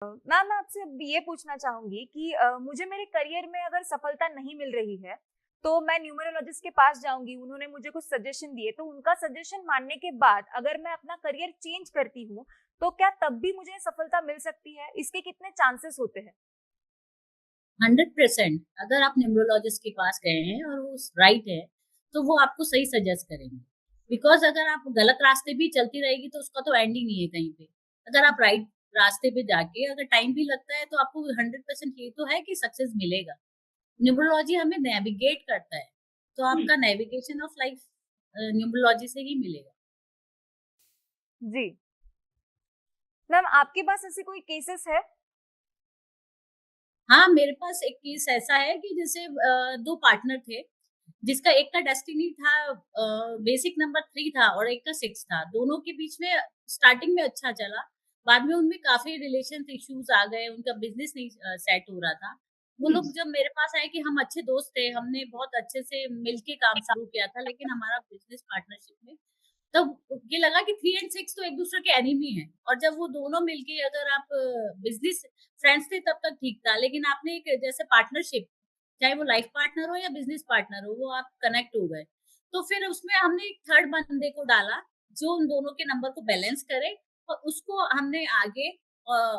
Ma'am मैं आपसे अब ये पूछना चाहूंगी कि मुझे मेरे करियर में अगर सफलता नहीं मिल रही है तो मैं न्यूमरोलॉजिस्ट के पास जाऊंगी। उन्होंने मुझे कुछ सजेशन दिए तो उनका सजेशन मानने के बाद अगर मैं अपना करियर चेंज करती हूँ तो क्या तब भी मुझे सफलता मिल सकती है? इसके कितने चांसेस होते हैं? 100%। अगर आप न्यूमरोलॉजिस्ट के पास गए हैं और वो राइट है, तो वो आपको सही सजेस्ट करेंगे। बिकॉज अगर आप गलत रास्ते भी चलती रहेगी तो उसका तो एंड ही नहीं है कहीं पे। अगर आप राइट रास्ते पे जाके अगर टाइम भी लगता है तो आपको 100% ये तो है कि सक्सेस मिलेगा। न्यूमरोलॉजी हमें नेविगेट करता है, तो आपका नेविगेशन ऑफ लाइफ न्यूमरोलॉजी से ही मिलेगा। जी मैम, आपके पास ऐसे कोई केसेस है? हाँ, मेरे पास एक केस ऐसा है कि जैसे दो पार्टनर थे, जिसका एक का डेस्टिनी था, बेसिक नंबर 3 था और एक का 6 था। दोनों के बीच में स्टार्टिंग में अच्छा चला, बाद में उनमें काफ़ी रिलेशन इश्यूज़ आ गए, उनका बिज़नेस नहीं सेट हो रहा था। वो लोग जब मेरे पास आए कि हम अच्छे दोस्त थे, हमने बहुत अच्छे से मिल के काम शुरू किया था, लेकिन हमारा बिज़नेस पार्टनरशिप में तब ये लगा कि 3 एंड 6 तो एक-दूसरे के एनिमी हैं। और जब वो दोनों मिलके अगर आप बिज़नेस फ्रेंड्स थे तब तक ठीक था, लेकिन आपने एक जैसे पार्टनरशिप, चाहे वो लाइफ पार्टनर हो या बिज़नेस पार्टनर हो, वो आप कनेक्ट हो गए। तो फिर उसमें हमने एक थर्ड बंदे को डाला, जो उन दोनों के नंबर को बैलेंस करे, और उसको हमने आगे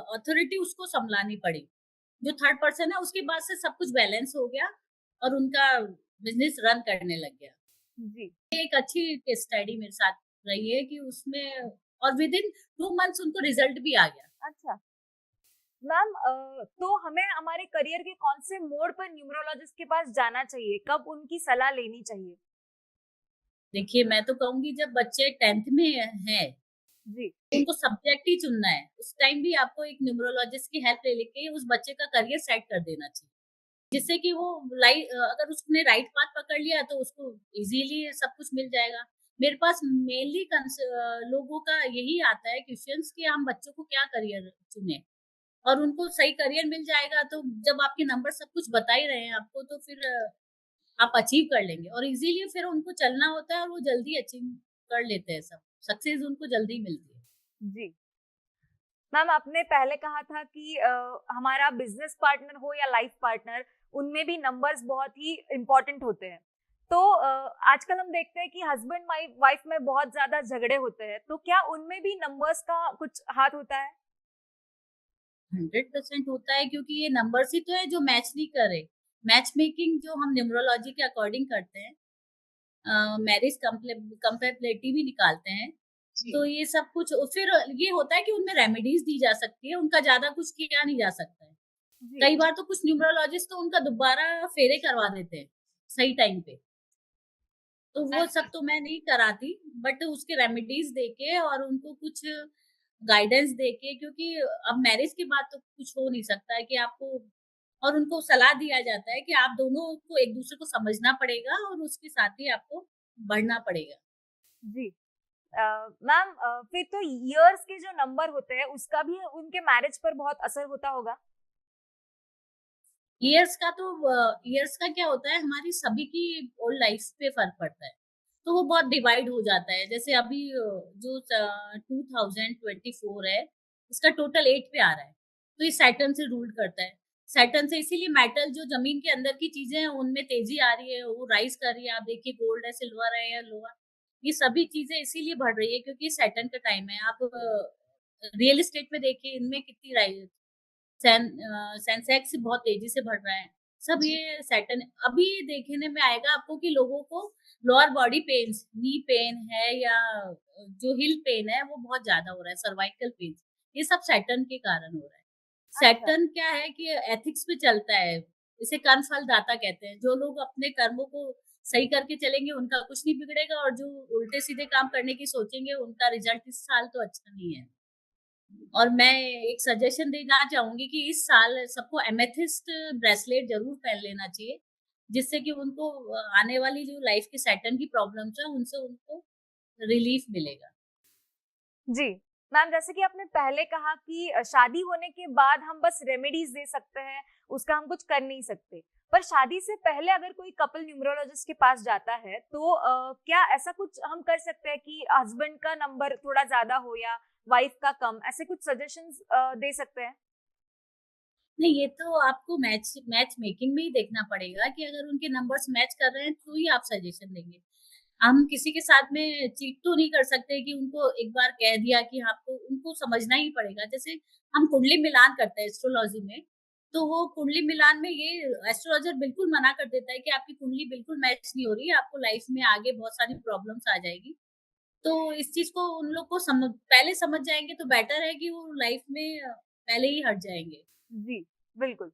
अथॉरिटी उसको सँभलानी पड़ी। जो थर्ड पर्सन है उसके बाद से सब कुछ बैलेंस हो गया और उनका बिज़नेस रन करने लग गया। जी। ये एक अच्छी केस स्टडी मेरे साथ रही है कि उसमें और विदिन 2 मंथ्स उनको रिजल्ट भी आ गया। अच्छा मैम, तो हमें हमारे करियर के कौन से मोड़ पर न्यूमरोलॉजिस्ट के पास जाना चाहिए? कब उनकी सलाह लेनी चाहिए? देखिए, मैं तो कहूँगी जब बच्चे 10th में हैं, जी। उनको सब्जेक्ट ही चुनना है। उस टाइम भी आपको एक न्यूमरोलॉजिस्ट की हेल्प ले लेके उस बच्चे का करियर सेट कर देना चाहिए। जिससे कि वो अगर उसने राइट पाथ पकड़ लिया तो उसको इज़िली सब कुछ मिल जाएगा। मेरे पास मेनली लोगों का यही आता है क्वेश्चन्स कि हम बच्चों को क्या करियर चुनें? और उनको सही करियर मिल जाएगा तो जब आपके नंबर सब कुछ बता ही रहे हैं आपको, तो फिर आप अचीव कर लेंगे और इज़िली फिर उनको चलना होता है और वो जल्दी अचीव कर लेते हैं सब। सक्सेस उनको जल्दी मिलती है। जी मैम, आपने पहले कहा था कि हमारा बिजनेस पार्टनर हो या लाइफ पार्टनर, उनमें भी नंबर्स बहुत ही इम्पोर्टेंट होते हैं। तो आजकल हम देखते हैं कि हस्बैंड वाइफ में बहुत ज्यादा झगड़े होते हैं, तो क्या उनमें भी नंबर्स का कुछ हाथ होता है? 100% होता है क्योंकि ये नंबर्स ही तो है जो मैच नहीं कर रहे। मैच मेकिंग जो हम न्यूमरोलॉजी के अकॉर्डिंग करते हैं, मैरिज कंपैटिबिलिटी भी निकालते हैं। तो ये सब कुछ फिर ये होता है कि उनमें रेमेडीज दी जा सकती है, उनका ज़्यादा कुछ किया नहीं जा सकता है। जी। कई बार तो कुछ न्यूमरोलॉजिस्ट तो उनका दोबारा फेरे करवा देते हैं, सही टाइम पे। तो वो सब अच्छा। तो मैं नहीं कराती, बट उसके रेमेडीज देके और उनको कुछ गाइडेंस देके, क्योंकि अब मैरिज के बाद तो कुछ हो नहीं सकता है कि आपको, और उनको सलाह दिया जाता है कि आप दोनों को एक-दूसरे को समझना पड़ेगा और उसके साथ ही आपको बढ़ना पड़ेगा। जी मैम, फिर तो इयर्स के जो नंबर होते हैं उसका भी उनके मैरिज पर बहुत असर होता होगा? ईयर्स का क्या होता है, हमारी सभी की ओल्ड लाइफ पे फ़र्क पड़ता है। तो वो बहुत डिवाइड हो जाता है। जैसे अभी जो 2024 है, इसका टोटल 8 पे आ रहा है। तो ये सैटर्न से रूल करता है। सैटर्न से इसीलिए मेटल जो ज़मीन के अंदर की चीज़ें हैं, उनमें तेज़ी आ रही है, वो राइज़ कर रही है। आप देखिए गोल्ड है, सिल्वर है या लोहा, ये सभी चीज़ें इसीलिए बढ़ रही है क्योंकि सैटर्न का टाइम है। आप रियल एस्टेट में देखिए, इनमें कितनी सेंसेक्स बहुत तेज़ी से बढ़ रहा है। सब ये सैटर्न अभी देखने में आएगा आपको कि लोगों को lower body pens, knee pain है या जो हिल पेन है वो बहुत ज़्यादा हो रहा है, सर्वाइकल पेन्स, ये सब सैटर्न के कारण हो रहा है। अच्छा। सैटर्न क्या है कि एथिक्स पे चलता है, इसे कर्म फल दाता कहते हैं। जो लोग अपने कर्मों को सही करके चलेंगे उनका कुछ नहीं बिगड़ेगा, और जो उल्टे-सीधे काम करने की सोचेंगे उनका रिजल्ट इस साल तो अच्छा नहीं है। और मैं एक सजेशन देना चाहूँगी कि इस साल सबको एमेथिस्ट ब्रेसलेट ज़रूर पहन लेना चाहिए, जिससे कि उनको आने वाली जो लाइफ के सैटर्न की प्रॉब्लम्स हैं, उनसे उनको रिलीफ मिलेगा। जी मैम, जैसे कि आपने पहले कहा कि शादी होने के बाद हम बस रेमेडीज दे सकते हैं, उसका हम कुछ कर नहीं सकते। पर शादी से पहले अगर कोई कपल न्यूमरोलॉजिस्ट के पास जाता है तो क्या ऐसा कुछ हम कर सकते हैं कि हस्बैंड का नंबर थोड़ा ज्यादा हो या वाइफ का कम, ऐसे कुछ सजेशंस दे सकते हैं? नहीं, ये तो आपको मैच मैच मेकिंग में ही देखना पड़ेगा कि अगर उनके नंबर्स मैच कर रहे हैं तो ही आप सजेशन देंगे। हम किसी के साथ में चीट तो नहीं कर सकते कि उनको एक बार कह दिया कि आपको उनको समझना ही पड़ेगा। जैसे हम कुंडली मिलान करते हैं एस्ट्रोलॉजी में, तो वो कुंडली मिलान में ये एस्ट्रोलॉजर बिल्कुल मना कर देता है कि आपकी कुंडली बिल्कुल मैच नहीं हो रही है, आपको लाइफ में आगे बहुत सारी प्रॉब्लम्स आ जाएगी। तो इस चीज़ को उन लोग को पहले समझ जाएँगे तो बेटर है कि वो लाइफ में पहले ही हट जाएँगे। जी, बिल्कुल।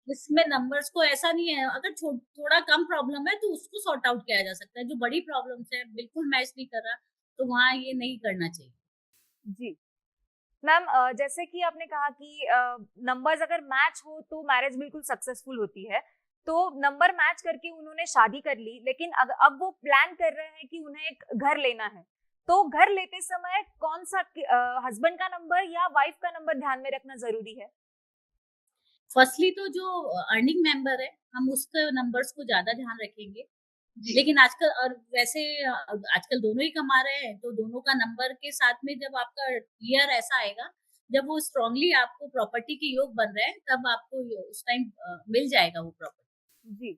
इसमें नंबर्स को ऐसा नहीं है, अगर थोड़ा कम प्रॉब्लम है तो उसको सॉर्ट आउट किया जा सकता है। जो बड़ी प्रॉब्लम्स है, बिल्कुल मैच नहीं कर रहा, तो वहाँ ये नहीं करना चाहिए। जी। मैम जैसे कि आपने कहा कि नंबर्स अगर मैच हो तो मैरिज बिल्कुल सक्सेसफुल होती है। तो नंबर मैच करके उन्होंने शादी कर ली, लेकिन अब वो प्लान कर रहे हैं कि उन्हें एक घर लेना है। तो घर लेते समय कौन सा हस्बैंड का नंबर या वाइफ का नंबर ध्यान में रखना ज़रूरी है? फर्स्टली तो जो अर्निंग मेंबर है, हम उसके नंबर्स को ज़्यादा ध्यान रखेंगे। लेकिन आजकल और वैसे आजकल दोनों ही कमा रहे हैं, तो दोनों का नंबर के साथ में जब आपका ईयर ऐसा आएगा, जब वो स्ट्रांगली आपको प्रॉपर्टी के योग बन रहे हैं, तब आपको उस टाइम मिल जाएगा वो प्रॉपर्टी। जी,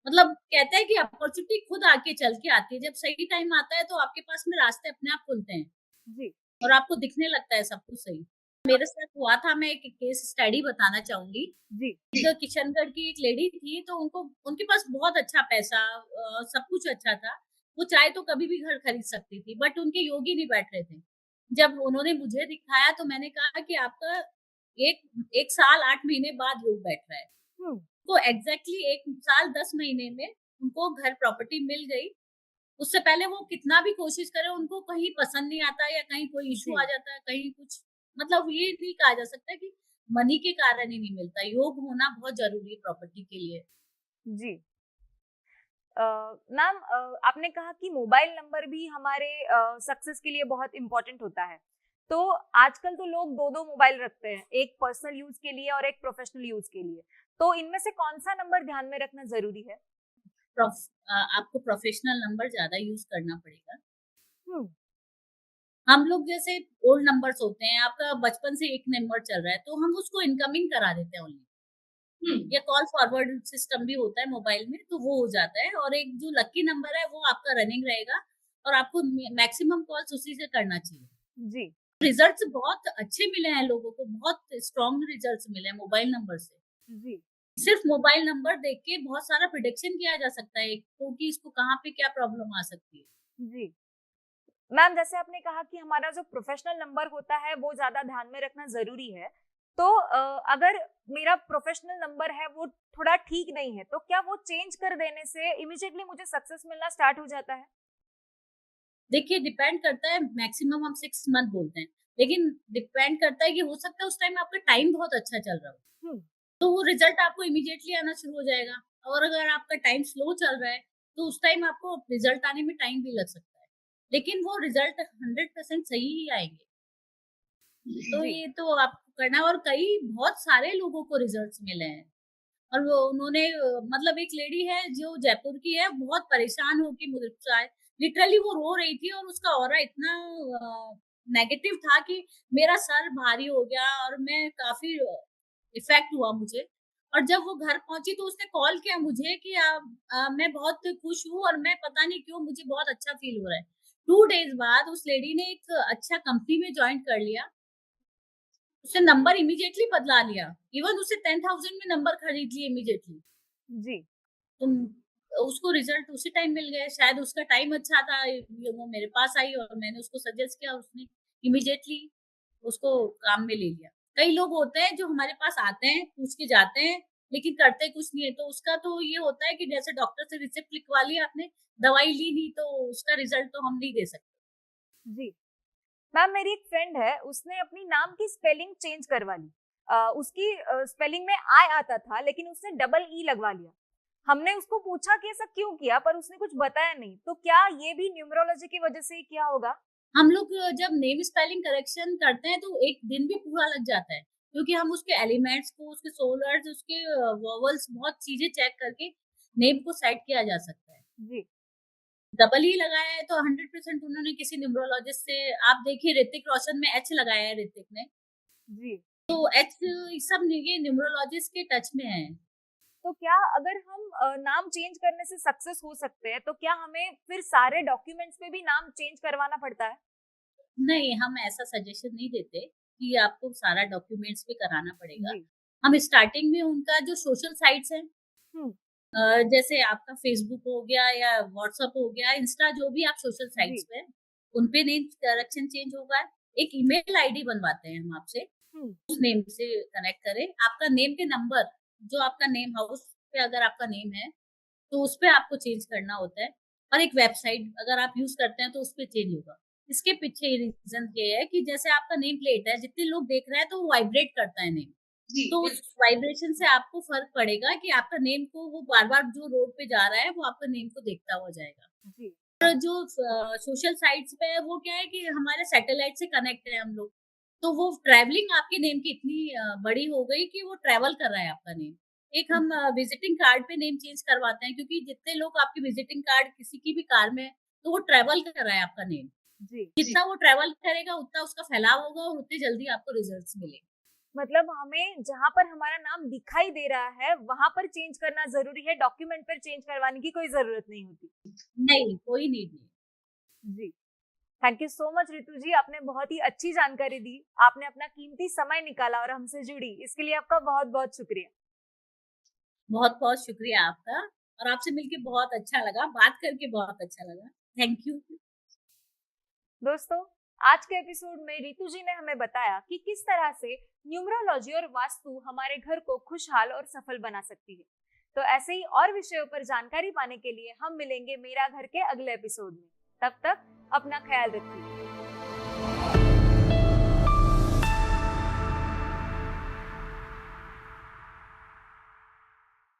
मतलब कहते हैं कि अपॉर्चुनिटी खुद आके चल के आती है। जब सही टाइम आता है, तो आपके पास में रास्ते अपने आप खुलते हैं जी, और आपको दिखने लगता है सब कुछ सही। मेरे साथ हुआ था, मैं एक केस स्टडी बताना चाहूँगी। जी, जो किशनगढ़ की एक लेडी थी, तो उनको उनके पास बहुत अच्छा पैसा सब कुछ अच्छा था। वो चाहे तो कभी भी घर खरीद सकती थी, बट उनके योग ही नहीं बैठ रहे थे। जब उन्होंने मुझे दिखाया तो मैंने कहा कि आपका 1 1 साल 8 महीने बाद योग बैठ रहा है। हुँ, तो एग्ज़ैक्टली 1 साल 10 महीने में उनको घर प्रॉपर्टी मिल गई। उससे पहले वो कितना भी कोशिश करें, उनको कहीं पसंद नहीं आता या कहीं कोई इश्यू आ जी, जाता है, कहीं कुछ मतलब ये नहीं कहा जा सकता कि मनी के कारण ही नहीं मिलता। योग होना बहुत ज़रूरी है प्रॉपर्टी के लिए। जी। मैम आपने कहा कि मोबाइल नंबर भी हमारे सक्सेस के लिए बहुत इम्पोर्टेंट होता है। तो आजकल तो लोग 2-2 मोबाइल रखते हैं, एक पर्सनल यूज़ के लिए और एक प्रोफेशनल यूज़ के लिए। तो इनमें से कौन-सा नंबर ध्यान में रखना ज़रूरी है? आपको प्रोफ़ेशनल नंबर ज़्यादा यूज़ करना पड़ेगा। हुँ, हम लोग जैसे ओल्ड नंबर्स होते हैं, आपका बचपन से एक नंबर चल रहा है, तो हम उसको इनकमिंग करा देते हैं ओनली। या कॉल फॉरवर्ड सिस्टम भी होता है मोबाइल में, तो वो हो जाता है और एक जो लकी नंबर है, वो आपका रनिंग रहेगा और आपको मैक्सिमम कॉल्स उसी से करना चाहिए। जी, रिजल्ट्स बहुत अच्छे मिले हैं लोगों को, बहुत स्ट्रॉन्ग रिजल्ट्स मिले हैं मोबाइल नंबर से। जी, सिर्फ मोबाइल नंबर देख के बहुत सारा प्रिडिक्शन किया जा सकता है तो कि इसको कहाँ पे क्या प्रॉब्लम आ सकती है। जी। मैम जैसे आपने कहा कि हमारा जो प्रोफेशनल नंबर होता है वो ज़्यादा ध्यान में रखना ज़रूरी है। तो अगर मेरा प्रोफेशनल नंबर है वो थोड़ा ठीक नहीं है, तो क्या वो चेंज कर देने से इमीडिएटली मुझे सक्सेस मिलना स्टार्ट हो जाता है? देखिए डिपेंड करता है, मैक्सिमम हम 6 मंथ बोलते हैं, लेकिन डिपेंड करता है कि हो सकता है उस टाइम आपका टाइम बहुत अच्छा चल रहा हो, हुँ, तो वो रिजल्ट आपको इमीडिएटली आना शुरू हो जाएगा। और अगर आपका टाइम स्लो चल रहा है, तो उस टाइम आपको रिजल्ट आने में टाइम भी लग सकता है। लेकिन वो रिजल्ट 100% सही ही आएँगे। तो जी, ये तो आपको करना है और कई बहुत सारे लोगों को रिजल्ट्स मिले हैं। और वो उन्होंने मतलब एक लेडी है जो जयपुर की है, बहुत परेशान होके मुझे शायद लिटरली वो रो रही थी और उसका ऑरा इतना नेगेटिव था कि मेरा सर भारी हो गया और मैं काफ़ी इफ़ेक्ट हुआ मुझे। और जब वो घर पहुँची तो उसने कॉल किया मुझे कि मैं बहुत खुश हूँ और मैं पता नहीं क्यों मुझे बहुत अच्छा फ़ील हो रहा है। 2 डेज़ बाद उस लेडी ने एक अच्छा कंपनी में जॉइन कर लिया। उसने नंबर इमीडिएटली बदला लिया। इवन उसे 10,000 में नंबर खरीद लिए इमीडिएटली। जी, तुम उसको रिज़ल्ट उसी टाइम मिल गए, शायद उसका टाइम अच्छा था, ये वो मेरे पास आई और मैंने उसको सजेस्ट किया, उसने इमीडिएटली उसको काम में ले लिया। कई लोग होते हैं जो हमारे पास आते हैं, पूछ के जाते हैं, लेकिन करते कुछ नहीं है, तो उसका तो ये होता है कि जैसे डॉक्टर से रिसिप्ट लिखवा लिया आपने, दवाई ली नहीं तो उसका रिज़ल्ट तो हम नहीं दे सकते। जी। मैम मेरी एक फ्रेंड है, उसने अपनी नाम की स्पेलिंग चेंज करवा ली। उसकी स्पेलिंग में आई आता था, लेकिन उसने डबल ई लगवा लिया। हमने उसको पूछा कि ऐसा क्यों किया, पर उसने कुछ बताया नहीं। तो क्या ये भी न्यूमरोलॉजी की वजह से ही किया होगा? हम लोग जब नेम स्पेलिंग करेक्शन करते हैं तो एक दिन भी पूरा लग जाता है, क्योंकि हम उसके एलिमेंट्स को, उसके सोलर्स, उसके वोवेल्स बहुत चीजें चेक करके नेम को सेट किया जा सकता है। जी, डबल ही लगाया है तो 100% उन्होंने किसी न्यूमरोलॉजिस्ट से, आप देखिए ऋतिक रोशन में एच लगाया है ऋतिक ने, जी, तो एच सब ये न्यूमरोलॉजिस्ट के टच में है। तो क्या अगर हम नाम चेंज करने से सक्सेस हो सकते हैं, तो क्या हमें फिर सारे डॉक्यूमेंट्स में भी नाम चेंज करवाना पड़ता है? नहीं, हम ऐसा सजेशन नहीं देते कि आपको सारा डॉक्यूमेंट्स पे कराना पड़ेगा। जी। हम स्टार्टिंग में उनका जो सोशल साइट्स हैं, हम्म। जैसे आपका फेसबुक हो गया या व्हाट्सएप हो गया, इंस्टा, जो भी आप सोशल जी। साइट्स पे हैं, उन पे नेम करेक्शन चेंज होगा। एक ईमेल आईडी बनवाते हैं हम आपसे, हम्म। उस नेम से कनेक्ट करें। आपका नेम के नंबर, जो आपका नेम हाउस पे अगर आपका नेम है, तो उस पे आपको चेंज करना होता है। और एक वेबसाइट अगर आप यूज़ करते हैं तो उस पे चेंज होगा। इसके पीछे रीज़न ये है कि जैसे आपका नेम प्लेट है, जितने लोग देख रहे हैं तो वो वाइब्रेट करता है नेम। जी, तो उस वाइब्रेशन से आपको फ़र्क पड़ेगा कि आपका नेम को वो बार-बार जो रोड पे जा रहा है, वो आपका नेम को देखता हुआ जाएगा। जी। और जो सोशल साइट्स पे है, वो क्या है कि हमारे सैटेलाइट से कनेक्ट है हम लोग। तो वो ट्रैवलिंग आपके नेम की इतनी बड़ी हो गई कि वो ट्रैवल कर रहा है आपका नेम। एक हम विज़िटिंग कार्ड पे नेम चेंज करवाते हैं, क्योंकि जितने लोग आपके विज़िटिंग कार्ड किसी की भी कार में है, तो वो ट्रैवल कर रहा है आपका नेम। जी। जितना वो ट्रैवल करेगा, उतना उसका फैलाव होगा और उतनी जल्दी आपको रिजल्ट्स मिलेंगे। मतलब हमें जहाँ पर हमारा नाम दिखाई दे रहा है वहां पर चेंज करना जरूरी है, डॉक्यूमेंट पर चेंज करवाने की कोई जरूरत नहीं होती। नहीं, कोई नीड नहीं। जी। Thank you so much Ritu ji, आपने बहुत ही अच्छी जानकारी दी। आपने अपना कीमती समय निकाला और हमसे जुड़ी, इसके लिए आपका बहुत बहुत शुक्रिया। बहुत-बहुत शुक्रिया आपका, और आपसे मिलके बहुत अच्छा लगा, बात करके बहुत अच्छा लगा। Thank you. दोस्तों, आज के एपिसोड में रितु जी ने हमें बताया कि किस तरह से न्यूमरोलॉजी और वास्तु हमारे घर को खुशहाल और सफल बना सकती है। तो ऐसे ही और विषयों पर जानकारी पाने के लिए हम मिलेंगे मेरा घर के अगले एपिसोड में। तब तक अपना ख्याल रखिए।